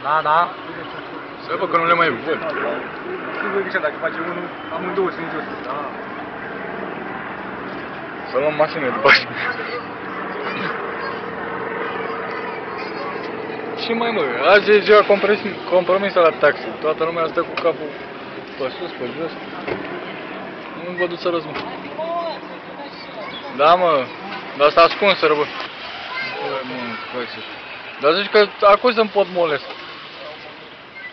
Da, da. Să văd că nu le mai văd. Sigur că dacă face unul, amândouă sunt jos. Da. Să luăm mașină după aceea. Și mai mă, azi e ziua compromisă la taxi. Toată lumea stă cu capul pe sus, pe jos. Nu vă duți să răzbun. Da, mă, dar asta ascunsă, bă. Dar zici că acum să-mi pot molest.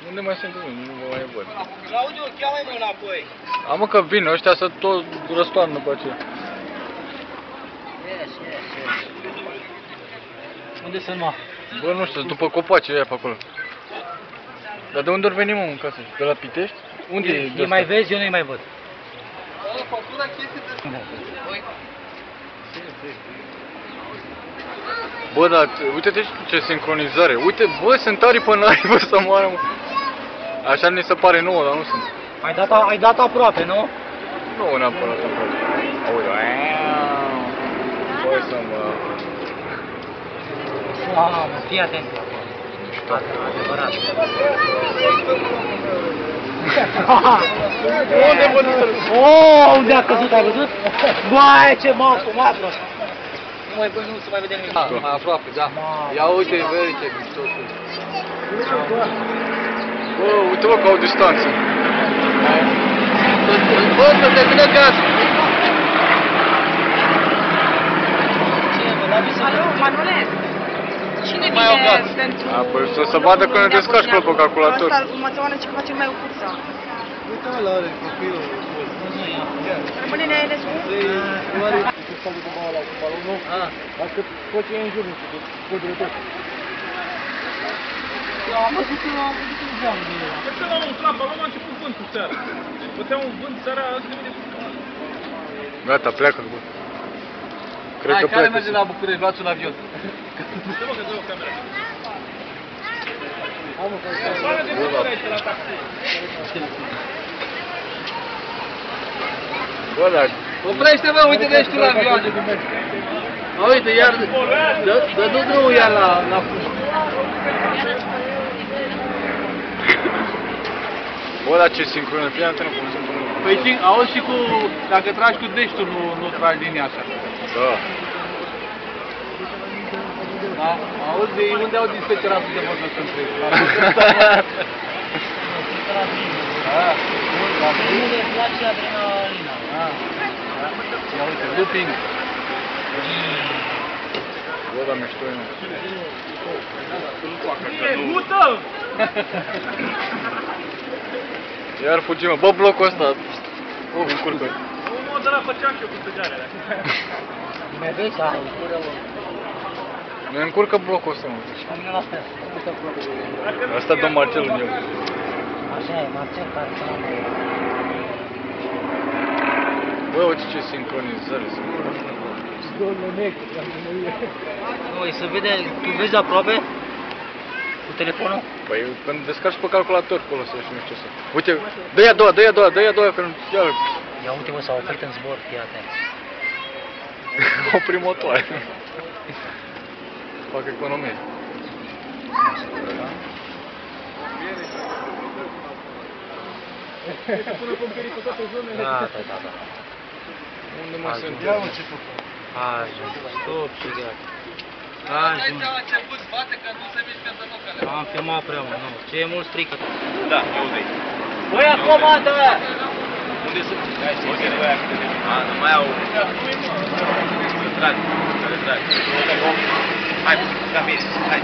Unde mai sunt? Nu vă mai văd. Claudiu, cheamă-i înapoi. Am că vin ăștia să tot răstoarnă după aceea. Yes. Unde sunt, mă? Bă, nu știu, după copacii aia pe acolo. Dar de unde ori venim, mă, în casă? De la Pitești? Unde e de Îi mai vezi, eu nu-i mai văd. Bă, dar uite-te ce sincronizare. Uite, bă, sunt arii pe nari, bă, să moară, mă. Așa ni se pare nouă, dar nu sunt. Ai dat aproape, nu? Nu neapărat aproape. Auzi, bă, să mă... Mamă, fii atent. Adevărat. Unde mă duc? Unde a căzut, ai văzut? Băi, ce masă, mai prost. Nu se mai vede nimic. Mai aproape, da. Ia uite, vezi ce mișto sunt. Bă, uite-mă că au distanță. Bă, să te vină gaz! Alo, Manole? Cine Mai au vine gaz. pentru... A, păi să se vadă că ne descarci pe calculator. Asta următoare ce face mai o cursă. Uite-mă la are copilul. Rămâne în Enescu? Dacă tot ce e în jur, nu știu, codul tot. Am văzut în geam de el. Cred că la un trap, am început vântul seara. Bătea un vânt seara, asta de Gata, pleacă, bă. Cred că Hai, care pleacă. merge la București? Luați un avion. Să mă, că dă o cameră. Bă, dar... Oprește, bă, uite, ești tu la avion. Uite, iar... Dă drumul iar la fund. Bă, dar ce sincronă, fii atent cum sunt până. Păi și, auzi și cu... Dacă tragi cu deștul, nu tragi linia așa. Da. Da? Auzi, de unde au dispeceratul de vorbă să întreb? La mine le place adrenalina. Ia uite, looping. Bă, dar mișto e, mă. Mută! Iar fugim, bă, blocul ăsta. Încurcă. Un mod ăla făceam și eu cu săgearele. Mai vezi? Hai, cură, bă. Ne încurcă blocul ăsta, mă. La mine la fel. Asta dă Marcel în el. Așa e, Marcel, care să am. Bă, uite ce sincronizare sunt. Nu, se vede, tu vezi aproape? Cu telefonul? Păi când descarci pe calculator acolo să și nu știu să... Uite, dă-i a doua, că nu... Ia uite, mă, s-a oprit în zbor, fii atent. Opri motoare. Fac economie. Da. Unde mă sunt? Ia un început. Ajung, stop și gata. Ajung. Am filmat prea mult, nu. Ce e mult strică. Da, eu zic. Băi, ia comandă! Unde sunt? Unde sunt aia? Nu mai au... Să tragi. Hai, da, bine, hai.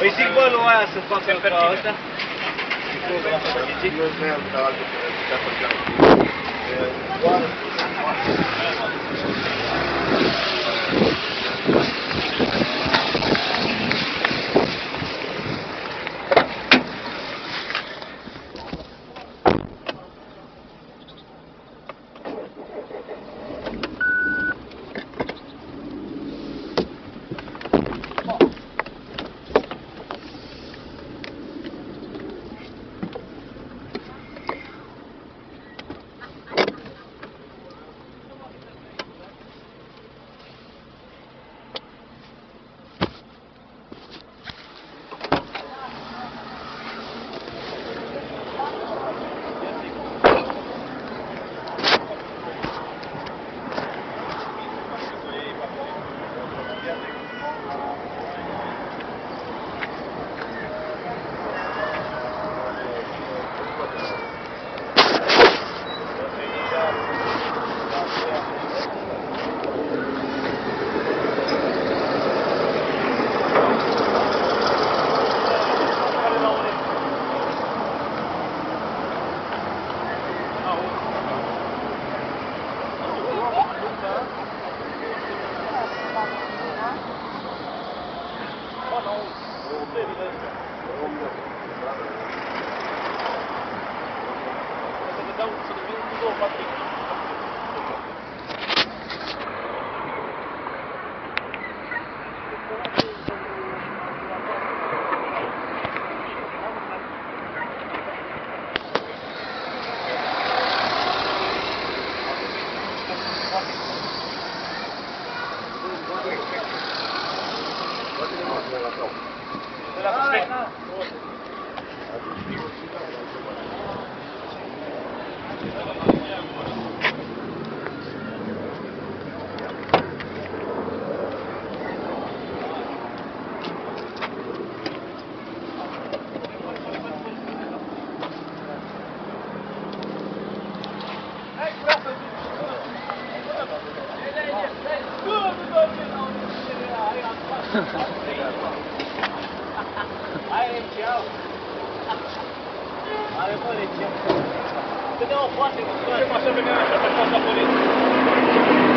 Îi zic bă lui aia să facă ca ăsta. Câte o poate, că așa venea așa pe fața poliției.